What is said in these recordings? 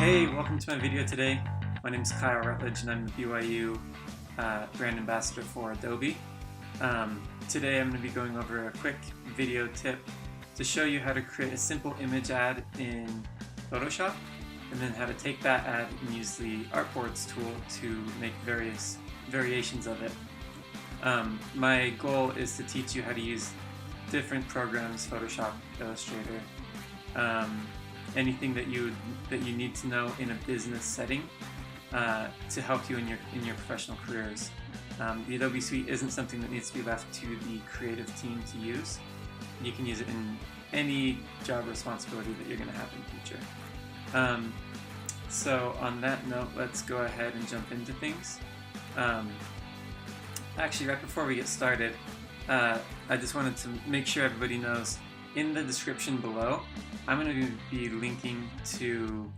Hey, welcome to my video today. My name is Kyle Rutledge and I'm the BYU brand ambassador for Adobe. Today I'm going to be going over a quick video tip to show you how to create a simple image ad in Photoshop, and then how to take that ad and use the artboards tool to make various variations of it. My goal is to teach you how to use different programs, Photoshop, Illustrator, anything that you need to know in a business setting to help you in your professional careers. The Adobe Suite isn't something that needs to be left to the creative team to use. You can use it in any job responsibility that you're going to have in the future. So on that note, let's go ahead and jump into things. Actually, right before we get started, I just wanted to make sure everybody knows, in the description below, I'm going to be linking to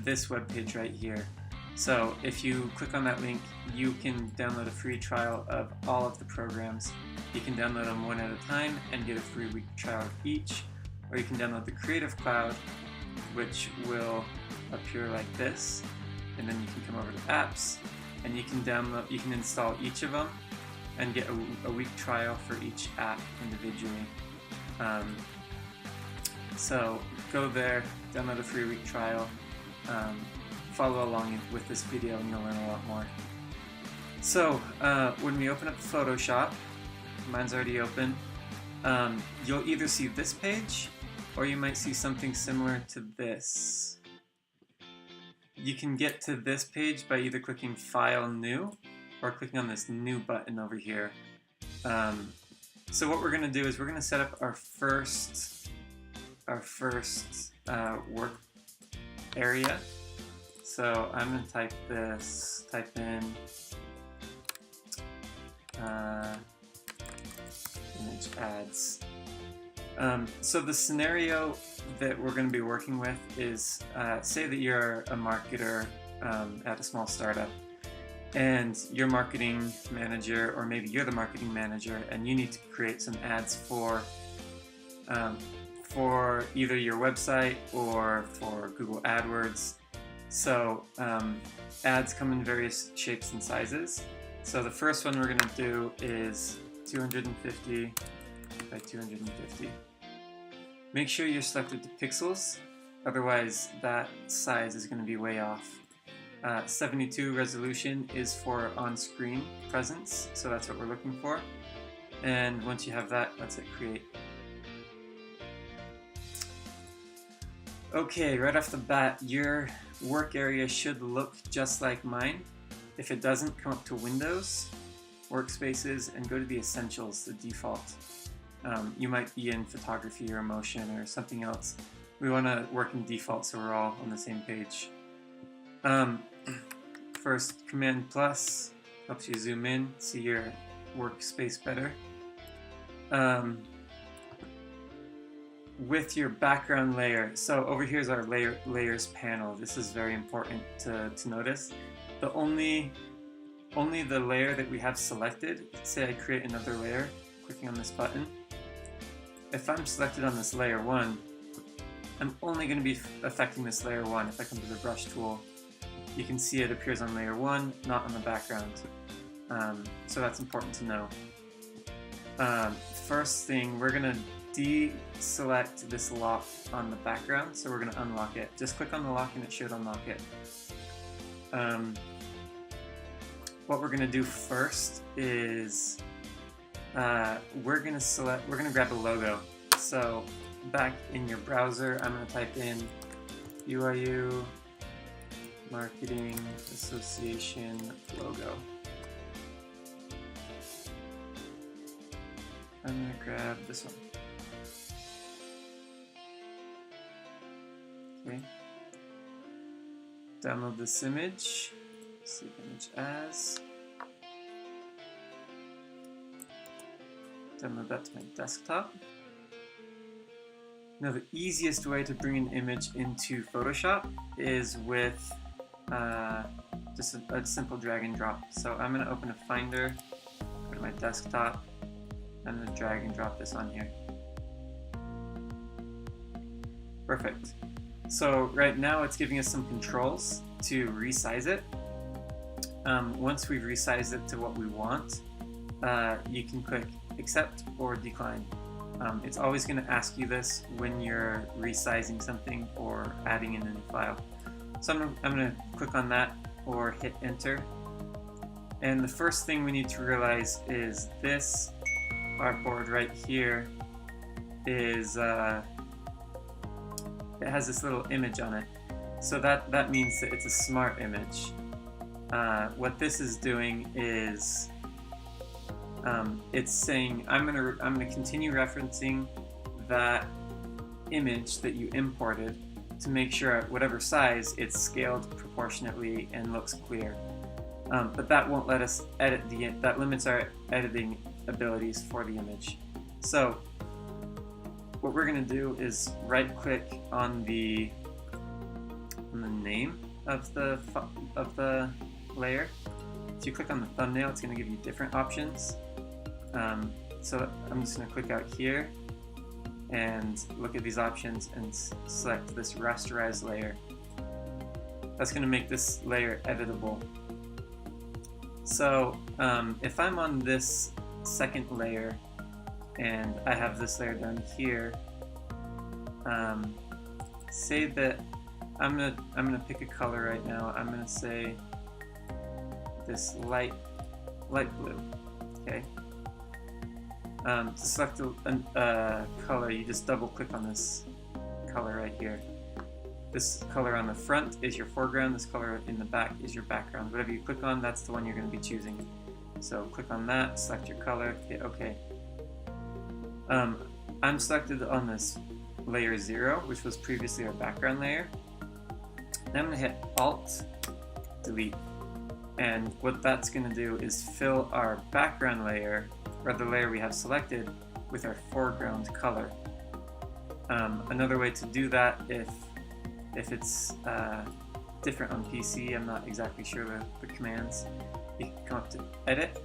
this webpage right here. So if you click on that link, you can download a free trial of all of the programs. You can download them one at a time and get a free week trial of each, or you can download the Creative Cloud, which will appear like this, and then you can come over to Apps, and you can install each of them and get a week trial for each app individually. So go there, download a free week trial, follow along with this video and you'll learn a lot more. So when we open up Photoshop, mine's already open, you'll either see this page or you might see something similar to this. You can get to this page by either clicking File, New, or clicking on this New button over here. So what we're going to do is we're going to set up our first work area. So I'm going to type in image ads. So the scenario that we're going to be working with is, say that you're a marketer at a small startup, and your marketing manager, or maybe you're the marketing manager, and you need to create some ads for either your website or for Google AdWords. So ads come in various shapes and sizes. So the first one we're going to do is 250 by 250. Make sure you're selected to pixels, otherwise that size is going to be way off. 72 resolution is for on-screen presence, so that's what we're looking for. And once you have that, let's hit create. Okay, right off the bat, your work area should look just like mine. If it doesn't, come up to Windows, Workspaces, and go to the Essentials, the default. You might be in photography or motion or something else. We want to work in default so we're all on the same page. First, Command plus helps you zoom in, see your workspace better. With your background layer, so over here is our layers panel. This is very important to notice. Only the layer that we have selected, say I create another layer, clicking on this button. If I'm selected on this layer 1, I'm only going to be affecting this layer 1. If I come to the brush tool, you can see it appears on layer 1, not on the background. So that's important to know. First thing, we're going to deselect this lock on the background, so we're going to unlock it. Just click on the lock and it should unlock it. What we're going to do first is we're going to grab a logo. So back in your browser, I'm going to type in BYU Marketing Association logo. I'm going to grab this one. Okay. Download this image. Save image as. Download that to my desktop. Now the easiest way to bring an image into Photoshop is with just a simple drag and drop. So I'm going to open a Finder, go to my desktop, I'm going to drag and drop this on here. Perfect. So right now it's giving us some controls to resize it. Once we've resized it to what we want, you can click accept or decline. It's always going to ask you this when you're resizing something or adding in a new file. So I'm going to click on that or hit enter. And the first thing we need to realize is this artboard right here is it has this little image on it. So that means that it's a smart image. What this is doing is it's saying I'm gonna continue referencing that image that you imported to make sure at whatever size it's scaled proportionately and looks clear. But that won't let us edit that limits our editing abilities for the image. So what we're gonna do is right click on the name of the layer. If you click on the thumbnail, it's going to give you different options. So I'm just going to click out here and look at these options and select this rasterized layer. That's going to make this layer editable. So if I'm on this second layer and I have this layer down here, say that I'm gonna pick a color right now. I'm gonna say this light blue. Okay. To select a color, you just double click on this color right here. This color on the front is your foreground. This color in the back is your background. Whatever you click on, that's the one you're going to be choosing. So click on that, select your color, hit OK. I'm selected on this layer 0, which was previously our background layer. Now I'm going to hit Alt, Delete. And what that's going to do is fill our background layer, or the layer we have selected, with our foreground color. Another way to do that, if it's different on PC, I'm not exactly sure the commands, you can come up to Edit,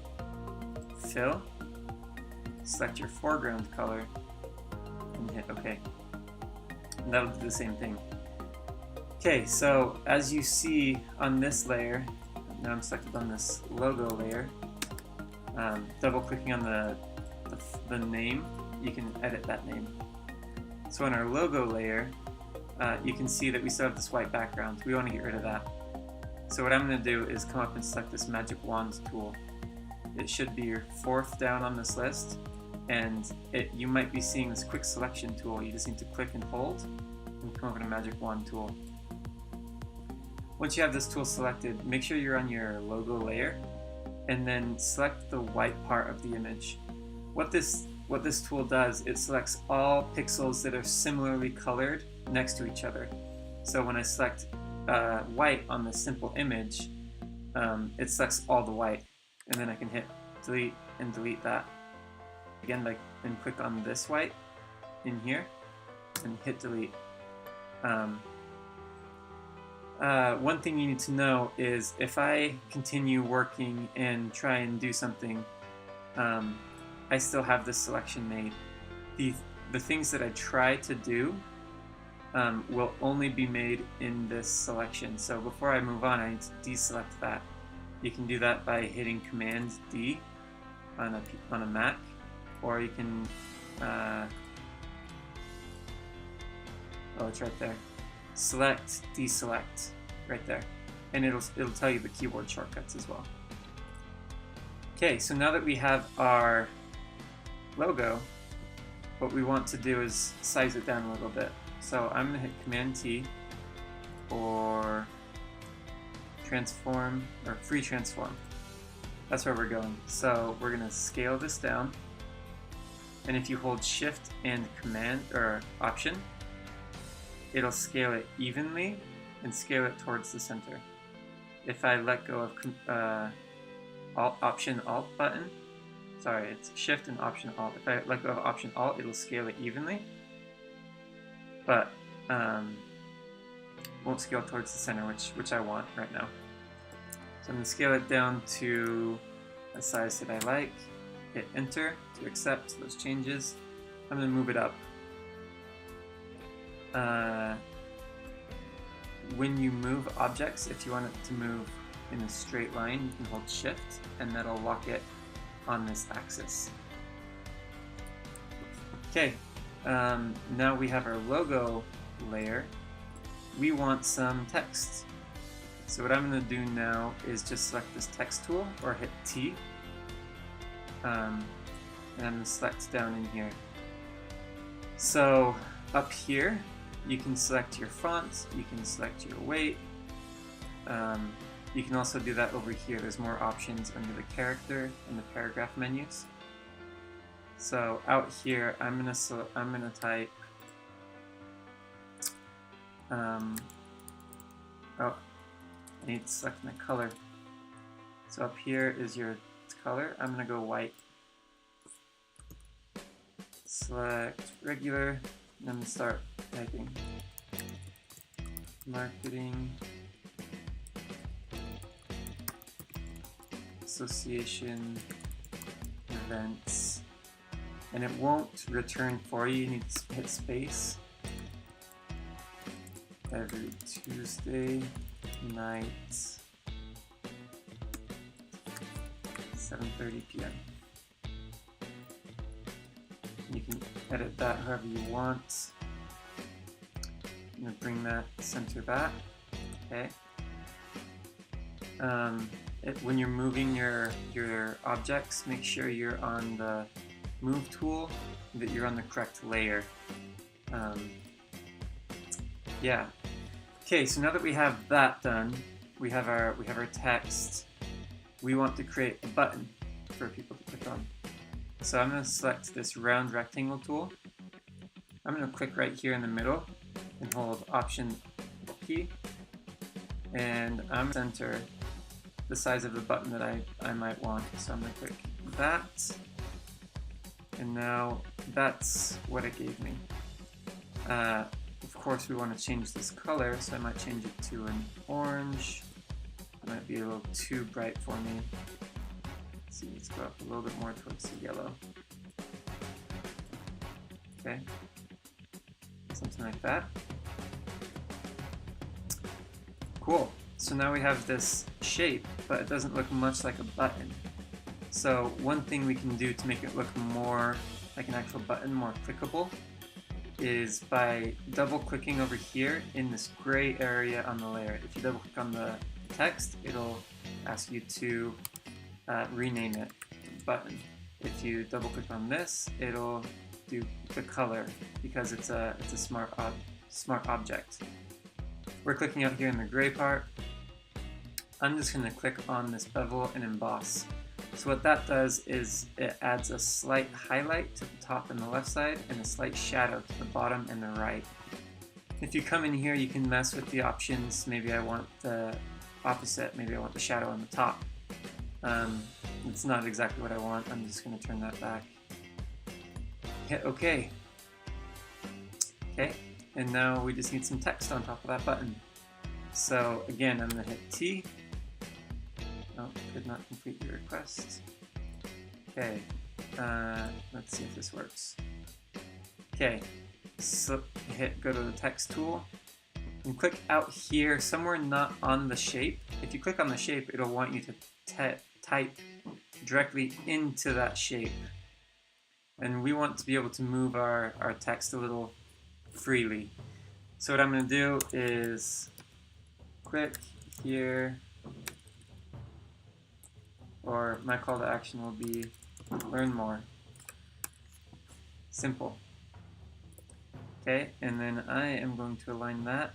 Fill, select your foreground color, and hit OK. And that'll do the same thing. Okay, so as you see on this layer, now I'm selected on this logo layer, double clicking on the name, you can edit that name. So on our logo layer, you can see that we still have this white background. We want to get rid of that. So what I'm going to do is come up and select this magic wand tool. It should be your fourth down on this list, and you might be seeing this quick selection tool. You just need to click and hold and come over to magic wand tool. Once you have this tool selected, make sure you're on your logo layer and then select the white part of the image. What this tool does, it selects all pixels that are similarly colored next to each other. So when I select white on the simple image, it selects all the white, and then I can hit delete and delete that. Again, and click on this white in here and hit delete. One thing you need to know is if I continue working and try and do something, I still have this selection made. The things that I try to do will only be made in this selection. So before I move on, I need to deselect that. You can do that by hitting Command D on a Mac, or you can oh, it's right there. Select, deselect, right there, and it'll tell you the keyboard shortcuts as well. Okay, so now that we have our logo, what we want to do is size it down a little bit. So I'm going to hit Command T or transform, or free transform. That's where we're going. So we're going to scale this down, and if you hold Shift and Command or Option, it'll scale it evenly and scale it towards the center. If I let go of Option Alt button, sorry, it's Shift and Option Alt. If I let go of Option Alt, it'll scale it evenly, but won't scale towards the center, which I want right now. So I'm going to scale it down to a size that I like, hit Enter to accept those changes. I'm going to move it up when you move objects, if you want it to move in a straight line, you can hold Shift and that'll lock it on this axis. Okay, now we have our logo layer. We want some text. So what I'm going to do now is just select this text tool or hit T. And I'm going to select down in here. So up here, you can select your font, you can select your weight. You can also do that over here. There's more options under the character and the paragraph menus. So out here, I'm gonna type. Oh, I need to select my color. So up here is your color. I'm gonna go white. Select regular, and I'm gonna start typing. Marketing Association events. And it won't return for you. You need to hit space. Every Tuesday night, 7:30 p.m. You can edit that however you want. I'm going to bring that center back. Okay. When you're moving your objects, make sure you're on the Move tool, that you're on the correct layer. Yeah. Okay, so now that we have that done, we have our text. We want to create a button for people to click on. So I'm going to select this round rectangle tool. I'm going to click right here in the middle and hold Option key, and I'm going to center the size of the button that I might want. So I'm going to click that, and now that's what it gave me. Of course, we want to change this color, so I might change it to an orange. It might be a little too bright for me. Let's see, let's go up a little bit more towards the yellow. Okay, something like that. Cool. So now we have this shape, but it doesn't look much like a button. So one thing we can do to make it look more like an actual button, more clickable, is by double clicking over here in this gray area on the layer. If you double click on the text, it'll ask you to rename it button. If you double click on this, it'll do the color because it's a smart object. We're clicking out here in the gray part. I'm just going to click on this bevel and emboss. So what that does is it adds a slight highlight to the top and the left side and a slight shadow to the bottom and the right. If you come in here, you can mess with the options. Maybe I want the opposite. Maybe I want the shadow on the top. It's not exactly what I want. I'm just going to turn that back. Hit OK. Okay, and now we just need some text on top of that button. So again, I'm going to hit T. Oh, could not complete your request. Okay, let's see if this works. Okay, so go to the text tool and click out here somewhere not on the shape. If you click on the shape, it'll want you to type directly into that shape. And we want to be able to move our text a little freely. So what I'm going to do is click here, or my call to action will be learn more. Simple. Okay, and then I am going to align that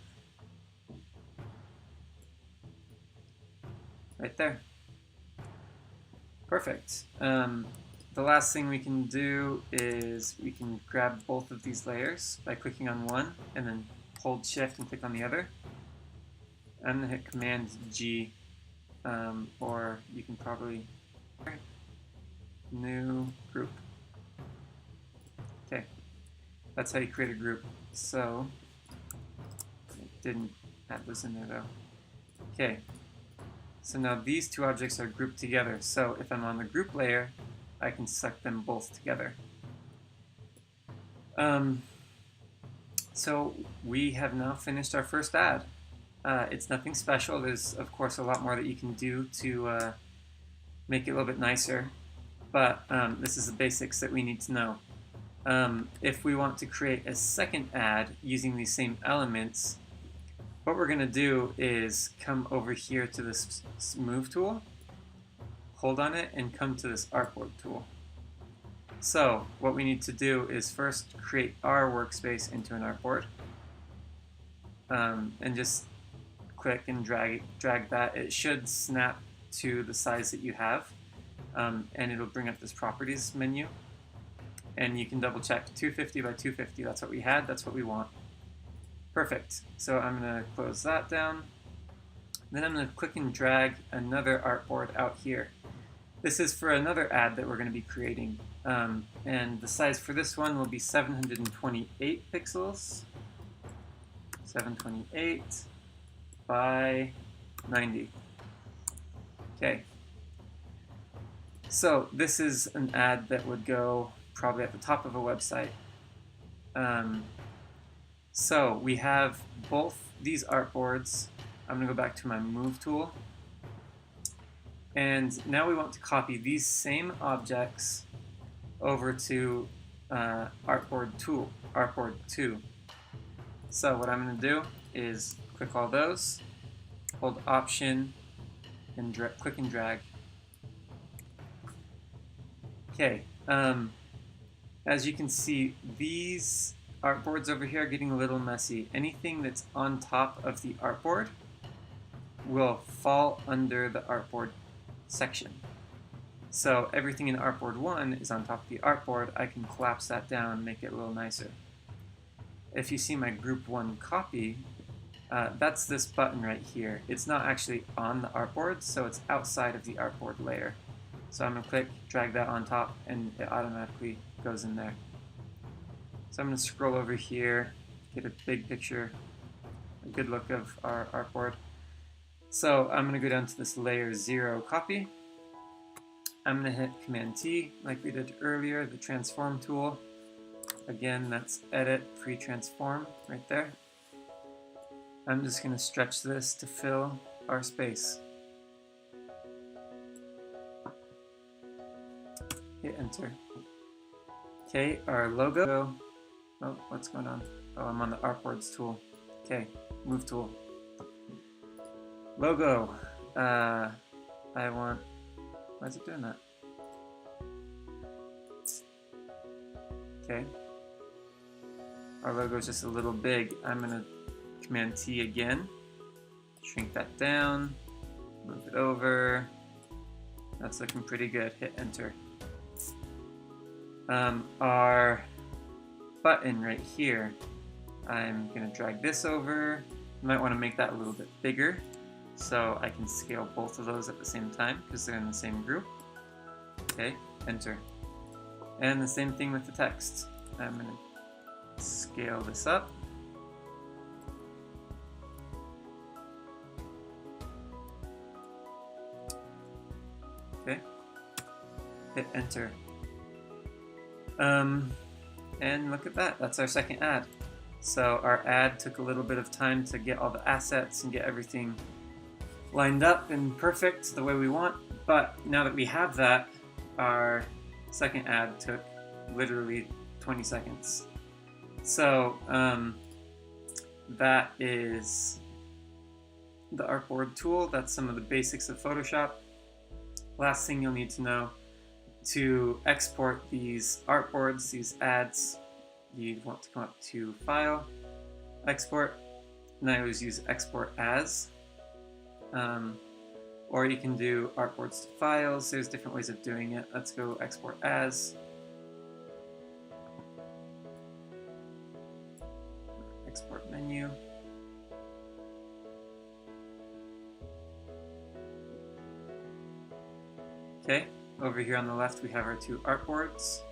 right there. Perfect. The last thing we can do is we can grab both of these layers by clicking on one and then hold Shift and click on the other. I'm going to hit Command G, or you can probably new group. Okay, that's how you create a group. So it didn't add those in there though. Okay, so now these two objects are grouped together. So if I'm on the group layer, I can select them both together. So we have now finished our first ad. It's nothing special. There's, of course, a lot more that you can do to make it a little bit nicer, but this is the basics that we need to know. If we want to create a second ad using these same elements, what we're going to do is come over here to this Move tool, hold on it, and come to this Artboard tool. So what we need to do is first create our workspace into an artboard, and just click and drag that. It should snap to the size that you have, and it'll bring up this properties menu, and you can double check 250 by 250. That's what we had, that's what we want. Perfect. So I'm going to close that down. Then I'm going to click and drag another artboard out here. This is for another ad that we're going to be creating, and the size for this one will be 728 pixels. 728 by 90. Okay. So this is an ad that would go probably at the top of a website. So we have both these artboards. I'm going to go back to my Move tool. And now we want to copy these same objects over to Artboard 2. So what I'm going to do is click all those, hold Option, and click and drag. Okay, as you can see, these artboards over here are getting a little messy. Anything that's on top of the artboard will fall under the artboard section. So everything in artboard 1 is on top of the artboard. I can collapse that down and make it a little nicer. If you see my group 1 copy, that's this button right here. It's not actually on the artboard, so it's outside of the artboard layer. So I'm going to click, drag that on top, and it automatically goes in there. So I'm going to scroll over here, get a big picture, a good look of our artboard. So I'm going to go down to this layer 0 copy. I'm going to hit Command T like we did earlier, the transform tool. Again, that's edit pre-transform right there. I'm just going to stretch this to fill our space. Hit enter. Okay, our logo. Oh, what's going on? Oh, I'm on the artboards tool. Okay, Move tool. Logo. I want. Why is it doing that? Okay. Our logo is just a little big. I'm going to Command T again. Shrink that down. Move it over. That's looking pretty good. Hit enter. Our button right here, I'm going to drag this over. You might want to make that a little bit bigger so I can scale both of those at the same time because they're in the same group. Okay, enter. And the same thing with the text. I'm going to scale this up. Okay, hit enter. And look at that, that's our second ad. So our ad took a little bit of time to get all the assets and get everything lined up and perfect the way we want, but now that we have that, our second ad took literally 20 seconds. So that is the artboard tool. That's some of the basics of Photoshop. Last thing you'll need to know, to export these artboards, these ads, you'd want to come up to File, Export, and I always use Export As. Or you can do artboards to files. There's different ways of doing it. Let's go Export As. Export menu. Okay, over here on the left we have our two artboards.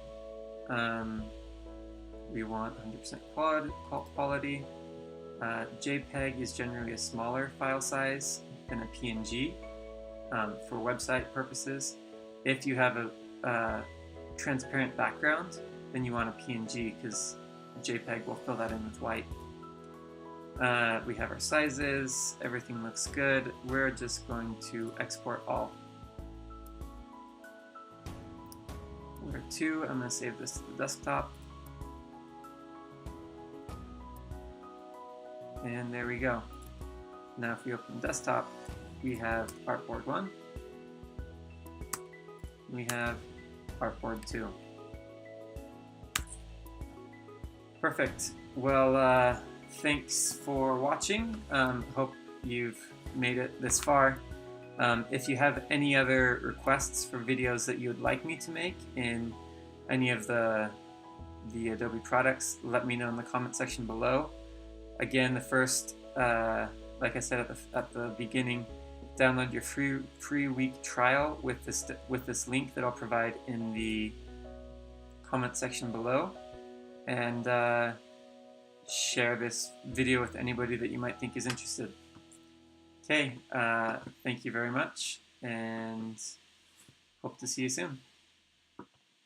We want 100% quality. JPEG is generally a smaller file size than a PNG for website purposes. If you have a transparent background, then you want a PNG because JPEG will fill that in with white. We have our sizes, everything looks good. We're just going to export all. Where to, I'm going to save this to the desktop. And there we go. Now if we open desktop, we have artboard 1. We have artboard 2. Perfect. Well, thanks for watching. Hope you've made it this far. If you have any other requests for videos that you would like me to make in any of the Adobe products, let me know in the comment section below. Again, the first, like I said at the beginning, download your free week trial with this link that I'll provide in the comment section below, and share this video with anybody that you might think is interested. Okay, thank you very much, and hope to see you soon.